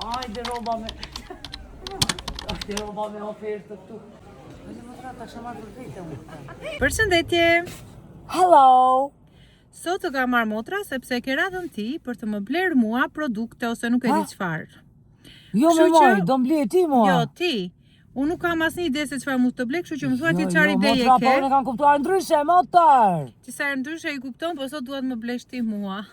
Ajde roba me... Ajde roba me ofertë këtu. Ajde më tra, ta shamarë për vete unë. Përshëndetje! Hello! Sot të ka marrë motra sepse ke radhën ti për të më blerë mua produkte ose nuk e di çfarë. Jo me moj, do mblie ti mua. Jo, ti. Unë nuk kam asnjë ide se çfarë mund të blej, kështu që më thua ti çfarë ide ke. Motra, po unë kam kuptuar ndryshe, motor. Ti sa ndryshe i kupton, po sot duhet më blesh ti mua.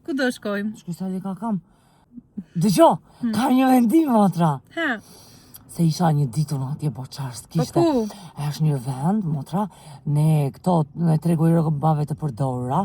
Ku do shkojmë? Shkoj sa ka kam. Dëgjo, ka një vendim, motra. Ha. Se isha një ditë unë atje boçarës kishte. Po ku? Është një vend, motra, ne këto ne tregoj rrobave të përdorura.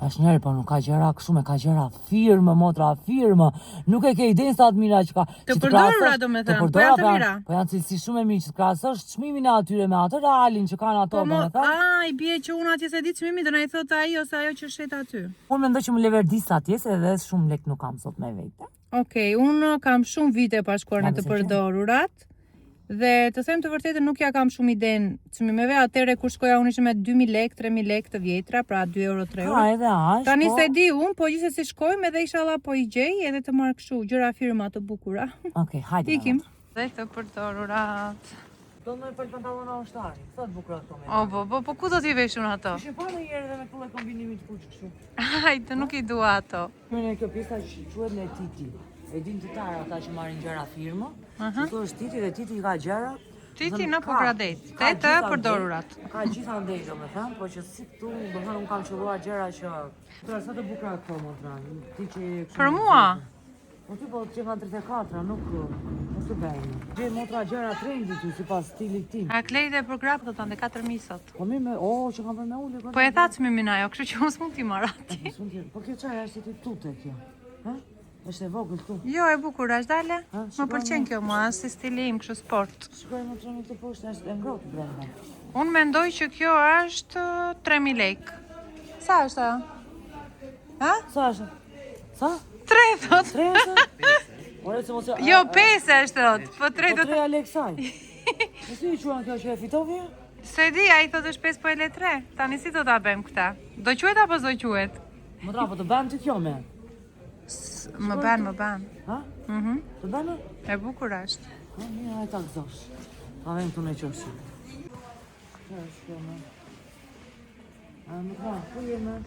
Është njëri, po nuk ka gjëra kështu, me ka gjëra firmë, motra, firmë. Nuk e ke idenë sa të mira që ka. Të përdorura domethënë, po janë të mira. Po janë cilësi shumë e mirë që të krahasosh çmimin e atyre me atë realin që kanë ato domethënë. I bie që unë atje se di çmimin, do na i thotë ai ose ajo që shet aty. Unë mendoj që më leverdis atje se edhe shumë lek nuk kam sot me vete. Okej, unë kam shumë vite pa shkuar në të përdorurat. Dhe të them të vërtetën nuk ja kam shumë idenë çmimeve, atëre kur shkoja unë ishte me 2000 lekë, 3000 lekë të vjetra, pra 2 euro, 3 euro. Edhe ashtë. Tani se di unë, po gjithsesi shkojmë edhe inshallah po i gjej edhe të marr kështu gjëra firma të bukura. Okej, hajde. Ikim. Dhe të përdorurat. Do në për pantallona ushtari. Sa të bukura këto me. Po ku do t'i vesh unë ato? Ishe pa në herë dhe me këto kombinimit kuq kështu. Hajde, nuk i dua ato. Në kjo pjesa që quhet në Titi. E din të tarë ata që marrin gjëra firmë. Këto është Titi dhe Titi ka gjëra. Titi në Pogradec. Te të përdorurat. Ka gjithandej domethënë, po që si këtu, domethënë un kam çelluar gjëra që sa të bukura këto motra. Ti që për mua. Po ti po që kanë 34, nuk të bëjmë. Gjej motra gjëra trendi ty sipas stilit tim. A klejtë për grap do të ande 4000 sot. Po mi me, që kam për me uli. Po e tha çmimin ajo, kështu që mos mund t'i marr aty. Po kjo çaj është ti tute kjo. Ha? Është e vogël këtu. Jo, e bukur është dale. Më pëlqen kjo mua, si stili im, kështu sport. Shikoj më tremi këtë poshtë, është e ngrohtë brenda. Unë mendoj që kjo është 3000 lekë. Sa është ajo? Ha? Sa është? Sa? 3 thot. 3 është? Ore se mos. Jo, 5 është thot, po 3 do të. 3 Aleksaj. Ne si quhen kjo që e fitovi? Se di, ai thotë është 5 po e le 3. Tani si do ta bëjmë këta? Do quhet apo s'do quhet? Më dra, po të bëjmë ti kjo me. Më ban. Ha? Të bëjmë? E bukur është. Ha, mirë, ai ta gëzosh. Ta vem këtu në qoshi. Kjo është kjo me. A, më dra, ku je me?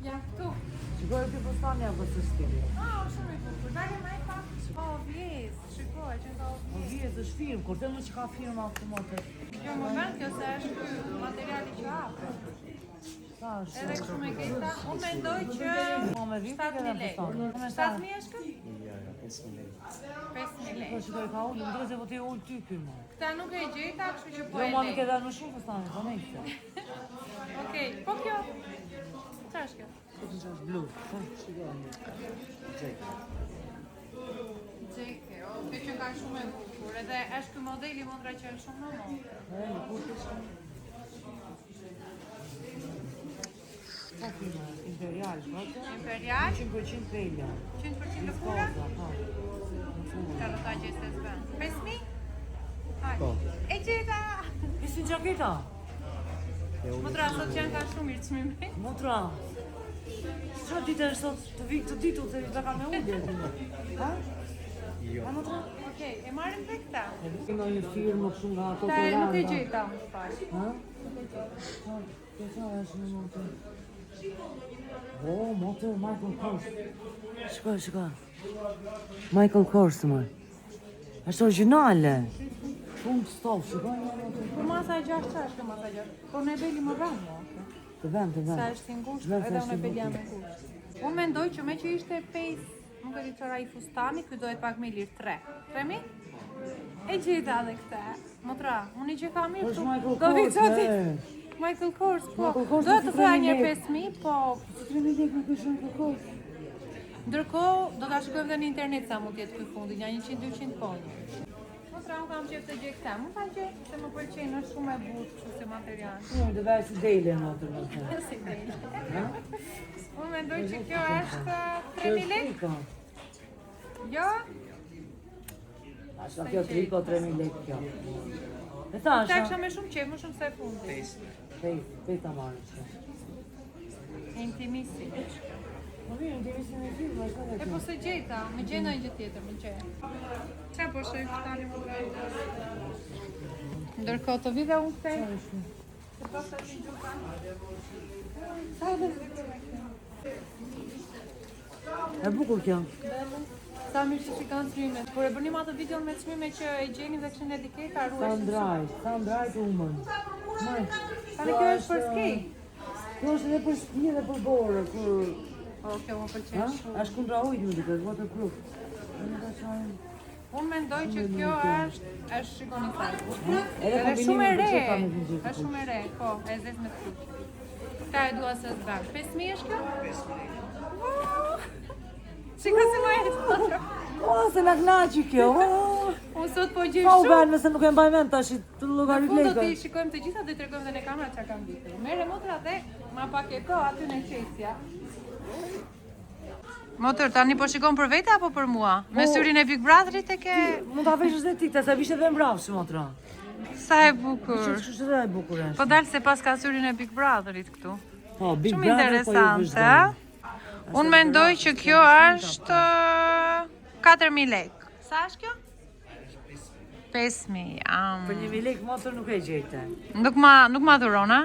Ja, këtu. Shikoj ti postani apo të stili? Shumë e bukur. Dale më pak. Vjes, shikoj që ka Po vjes është firmë, kur të më që ka firmë automote. Jo, më ban kjo se është materiali që hapë. Edhe kështu me këta, unë mendoj që 7.000 lekë. 7.000 është këtë? Ja, 5.000 lekë. 5.000 lekë. Po shikoj ka ullë, më duke se po ti ullë ty ky më. Këta nuk e gjeta, kështu që po e Jo, ma nuk e lekë. dhe më shumë postani, po nejse. Okej, po kjo? Qa është kjo? Këtë që është blu. Shikoj. Gjeke, kjo që ka shumë e bukur. Edhe është kjo modeli modra që është shumë në modë. Imperial, shkote? Imperial? 100% pelja. 100% lëkura? Ka do ta gjeste zbën. 5.000? Hajde. E gjeta! Isin gjaketa? Motra, sot që janë ka shumë mirë çmime. Motra, qa ditë është sot të vik të ditu se të ka me ullje? Ha? Jo. Ha, motra? Okej, e marrim dhe këta. Kena një firmë shumë nga ato Ta të nuk e randa. gjeta unë të parë. Ha? Kjo qa është në motor? Motor Michael Kors. Shikoj. Michael Kors, më. Është originale. Shumë stof, shikoj një motor. Për masa e 6 qa është masa e 6. Por ne beli më rëmë, jo. Të vend. Sa është i ngushtë, edhe unë e beli jam e ngushtë. Unë mendoj që me që ishte 5, nuk e di qëra i fustani, kjo dohet pak me lirë 3. 3.000? E gjeta dhe këta. Motra, unë i që ka mirë është tu. Michael Do vi Kors, qëti. Michael Kors, po. Michael Kors Do të është thoya 3.000 një lekë. 5.000, po. 3.000 lekë nuk është Michael Kors. Ndërkohë, do ta shkojmë dhe në internet sa mund t'jetë ky fundi, nga 100-200 ponjë. Motra, unë kam qef të gjej këta, mund ta gjej, se më pëlqejnë, është shumë e butë, kështu si material. Unë dhe bëjë si dejle në të më të. Si del. Unë mendoj që kjo është 3.000 lekë. Jo? Ashtë kjo triko 3.000 lekë kjo. E ta Ta kisha me shumë qef, më shumë se fundi. Pej ta marrë që. Intimisi. Po mirë, kemi si me film, është E po se gjeta, më gjej ndonjë gjë tjetër, më gjej. Çfarë po shoj tani më drejt? Ndërkohë të video unë kthej. Se po sa ti gjuka. Sa do të E bukur kjo. Sa mirë që shikon çmimet. Por e bënim atë videon me çmime që e gjeni dhe kishin etiketa ruaj. Sa ndrajt umën. Tani kjo është për ski. Kjo është edhe për ski dhe për borë, kur... Po, kjo më pëlqen shumë. Është kundra ujtë më duket, waterproof. Unë mendoj që kjo është shikoni sa. Edhe shumë e re. Është Është shumë e re, po, e zezë me frukt. Ka e dua se zbam. 5.000 është kjo? 5.000. Shiko si më e të. O, se na knaqi kjo. Unë sot po gjej Pa u shumë. bërë nëse nuk e mbaj mend tash të llogarit Në fund do lekë. t'i shikojmë të gjitha dhe t'i tregojmë dhe në kamera çka kanë vitur. Merre motra dhe ma pak e ko aty në qesja. Motër, tani po shikon për vete apo për mua? Me syrin e Big Brotherit e ke... Mund ta veshësh edhe ti, sa vishte edhe mbrapsht motra. Sa e bukur. Ç'është edhe e bukur është. Po dalë se pas ka syrin e Big Brotherit këtu. Po, Big Shumë Brother interesante. Unë mendoj që kjo është 4.000 lek. Sa është kjo? 5.000. Për 1.000 lekë motor nuk e gjejte. Nuk ma dhuron, a?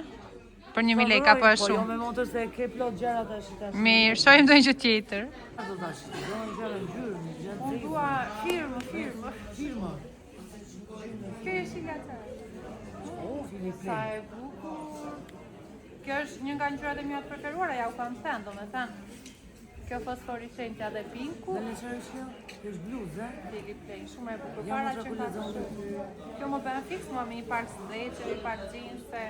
Për 1.000 lek apo është Po jo shumë? me motor se ke plot gjëra tash. Mirë, shojmë ndonjë gjë tjetër. Do tash. Do gjëra ngjyrë, Unë dua firmë. firma. Kjo është i gatë. Oh, Filip. Sa e bukur. Kjo është një nga ngjyrat e mia të preferuara, ja u kam thënë, domethënë. Kjo fosforiscentja dhe pinku. Në çfarë është kjo? Kjo është bluzë, Filip Plein, shumë e bukur. Ja, Para më që ka çokolazon. Kjo më bën fiks, mua me një pak streqe, një pak jeanse.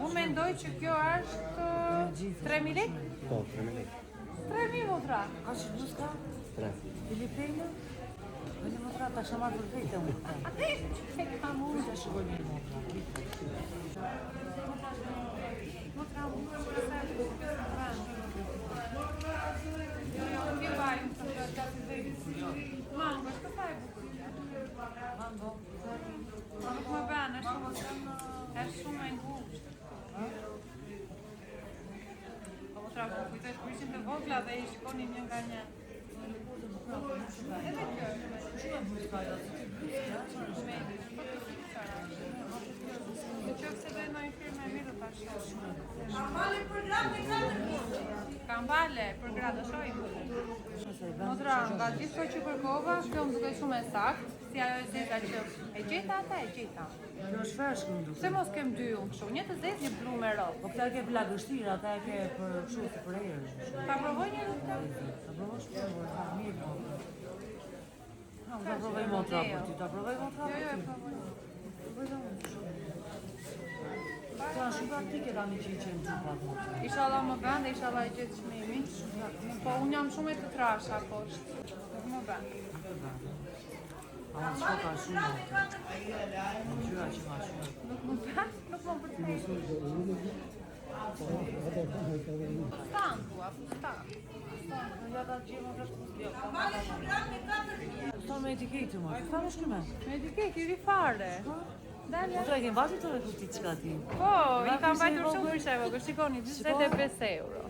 Unë mendoj që kjo është 3.000 lek? Po, 3.000 lekë. 3.000 motra. Ka që bluzë ka? 3. Filip Plein? Në motra ta shama për vete unë. E kam unë. Ta shikoj një motra. Motra, unë shumë se e bukur. Jo, unë një bajmë të gjatë dhe mango, është këta e bukur. Mango. Ma nuk më bën, është shumë e ngushtë. Po motra, po kujtoj kur ishin të vogla dhe i shikonin një nga një. Edhe kjo. Në qoftë se dhe ndonjë firmë e mirë do ta shoh. Kam vale për gra do shohim. Motra, nga gjithë që përkova, kjo më duket shumë e saktë, si ajo e zeza që e gjeta ata e gjeta. Kjo është fresh më duket. Pse mos kem dy unë kështu, një të zezë, një blu me rob. Po këta ke plagështirë, ata e ke për kështu si për erë. Ta provoj një dhe këtë? Ta provosh për mirë po. Ta provoj motra për ty, ta provoj motra Jo, për jo, e ty. provoj. Ka shumë praktike tani që i qenë gjupat motra. Inshallah më bën dhe inshallah e gjetë çmimin. Po unë jam shumë e të trasha poshtë. Nuk më bën. Ama shko ka shumë motra. Gjyra që ma shumë. Nuk më bën, nuk më përtej. Fustan, thua, fustan. Ja ta gjemë motra shkuskjo. Fustan me etiketë ma. Fustan është këme. Me etiketë i ri fare. Dalja. Motra e ke vazhë të rekutit qka ti. Po, i kam bajtur shumë për shembull, shikoni 25 euro.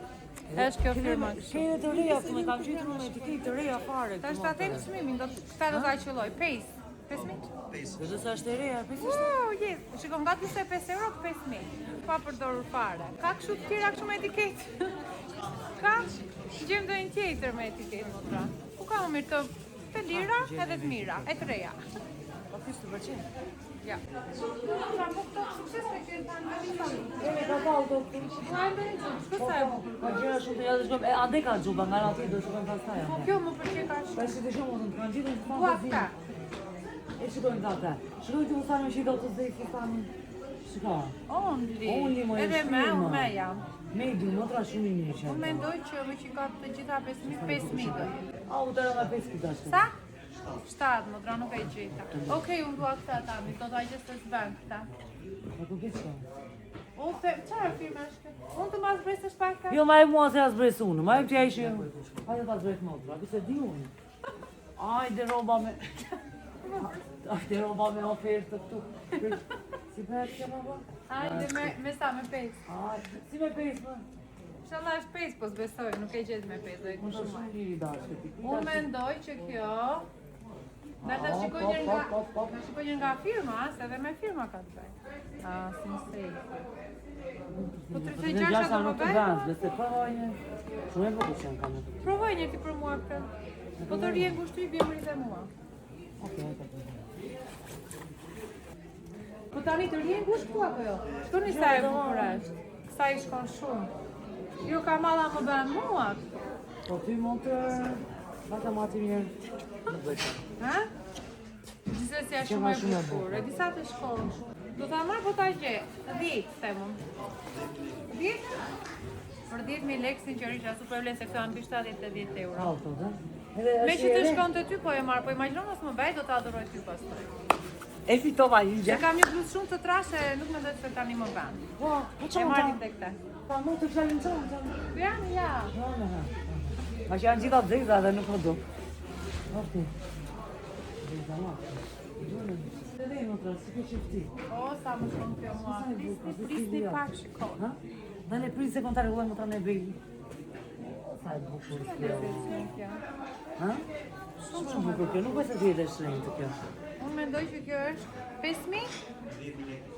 Është kjo firma kështu. Kene të reja, ku me kam gjetur me etiketë të reja fare. Tash ta them çmimin, këta do ta qelloj. Pace. 5.000? Dhe sa është e reja, pesë është. Wow, yes. Shikon nga 25 euro 5.000. Pa përdorur fare. Ka kështu të tjera kështu me etiketë. Ka? Gjem ndonjë tjetër me etiketë motra. Ku ka më mirë të lira edhe të mira, e të reja. Po kështë të përqenë. Ja. Motra, po këto sukses me që tanë me vitalin. E ka dalë do të Po e ndonjë gjë, shko sa e bukur. ka gjera shumë të jadë shkojmë, ande ka gjuba, nga ati do shkojmë pas taj. Po kjo më pëlqen ka Pa shumë. e shkite shumë, të kanë gjithë në Dua fantazi. këta. E shkojmë ka ta. Shkojmë të fustanë me shi do të zdej fustanë. Shka. Only, mo, Edhe është me, firma. unë me jam. Medi, motra shumë i mirë që. Unë mendoj që me që ka të gjitha 5.000 do jetë. A, u të rëma 5 kita shkojmë. Sa? 7, motra nuk e gjeta. Okej, unë dua këta tami, do t'a gjithë të zbën këta. A ku këtë shkojmë? Unë të, qara firma është? Unë të mas bresë pak ka? Jo, ma e mua se as bresë unë, ma e këtja ishë. Hajde ta zbresë motra, këse di unë. Hajde roba me... Hajde roba me ofertë këtu. Si për që më bë? Hajde me sa, me 5. Hajde, si me 5 më? Inshallah është pesë, po s'besoj, nuk e gjet me pesë, do e Është kuptoj. shumë i dashur. Unë mendoj që kjo Da ta shikoj një nga firma, se edhe me firma ka të bëj. Si në sejtë. Po 36 do më bëj? Dhe se provoj një. Shumë e bukur që në kamë. Provoj një ti për mua këtë. Po të rrje ngushtu i bjemëri dhe mua. Okej. Po tani të rrje ngushtu apo jo? Shko një sa e bukur është. Sa i shkon shumë. Jo ka malla më bën mua. Po ty mund të bata ma të mirë. Ha? Gjithsesi është shumë e bukur. E disa të shkon. Do ta marr po ta gjej. 10 themun. 10? Për 10.000 lekë sinqerisht ashtu po e vlen se këto janë mbi 70-80 euro. Alto, da? Me që të shkon të ty po e marr, po imagjino mos më bëj do ta adhuroj ty pastaj. E fitova një Se gjë. kam një bluzë shumë të trashë, nuk mendoj se tani më bën. Po E marrim tek te. Pa mund të flalim çonë. Ja. Ma që janë gjitha dheza dhe nuk më do. Ofti. Dheza ma. Të dhe më trasë, si ke qëfti. O, sa më shumë kjo mua. Prisni pak shikon. Ha? Dhe ne prisë se kontare ullë më tra ne bëjnë. Sa e bukur kjo. Kjo. Ha? Shumë shumë bukur kjo, nuk e se t'jetë e shenjë të kjo. Unë mendoj që kjo është 5.000?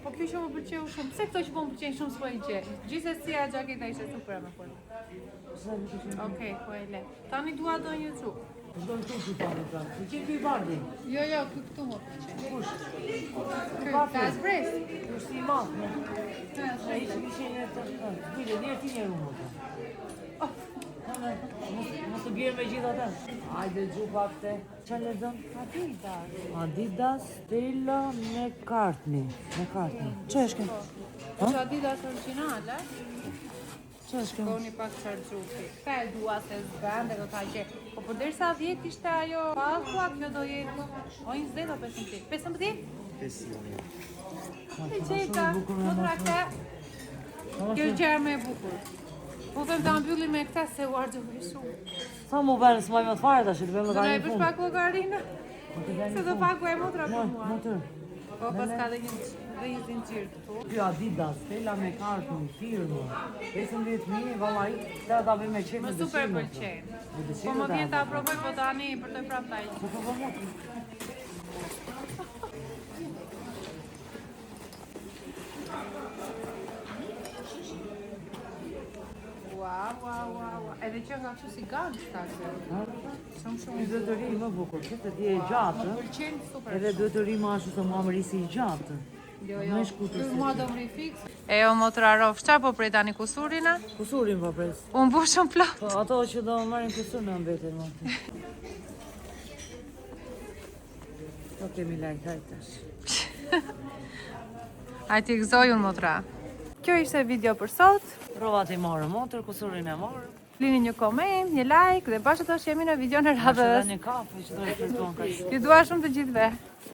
Po kjo që më pëlqeu shumë. Pse këto që po më pëlqejnë shumë s'po i gjej? Gjithsesi ajo gjaketa ishte super me punë. Okej, po e le. Tani dua do një çuk. Do në të pa në pra. Që që i bardi? Jo, ky këtu më pëlqen. Kush? Ky ka zbres. Kush si i madh, ne? E ishë kishe një të shkën. Bile, njerë ti njerë unë të. Mos të bjerë me gjitha të. Hajde gjupa këte. Qa le dëmë? Adidas, Stella, McCartney. Që është kjo? Që Adidas originale? Që është kjo? Koni pak çarxhufi. Ka e dua se zbën dhe do ta gjej. Po përderisa 10 ishte ajo pallkua, kjo do jetë o 20 apo 15? 15? 5 E gjeta, do të rakë. Kjo është gjërë me e bukur. Po them ta mbyllim me këta se u argjove shumë. Sa mu bërë, s'maj më të fare tash, të bëjmë Do ka na një e bësh fund. pak llogarinë? Se do pagu e motra për mua. Motër. Po pas ka dhe një zinxhir këtu. Kjo Adidas, Stella McCartney, firma. 15.000, vallai, ta ta bëjmë me qenë Më super pëlqen. Po më vjen ta provoj po tani për të prapë taj. Wow. Edhe që nga që si gangsta kjo. Shumë. Duhet të ri më bukur, që të ti e gjatë. Më pëlqen super. Edhe duhet të ri më ashtu se mua më risi i gjatë. Jo. Më shkutë. Ky mua do më rifiks. E jo motra rof, çfarë po prej tani kusurina? Kusurin po pres. Unë mbushëm plot. Po ato që do marrin kusur në mbeten më. Po kemi lajt hajtash. Hajti gëzoj unë motra. Kjo ishte video për sot. Provat i morë motër, kusurin e morë. Flini një koment, një like dhe bashkë të jemi në video në radhës. Një kafe që do e fërtuan kaq. Ju dua shumë të gjithëve.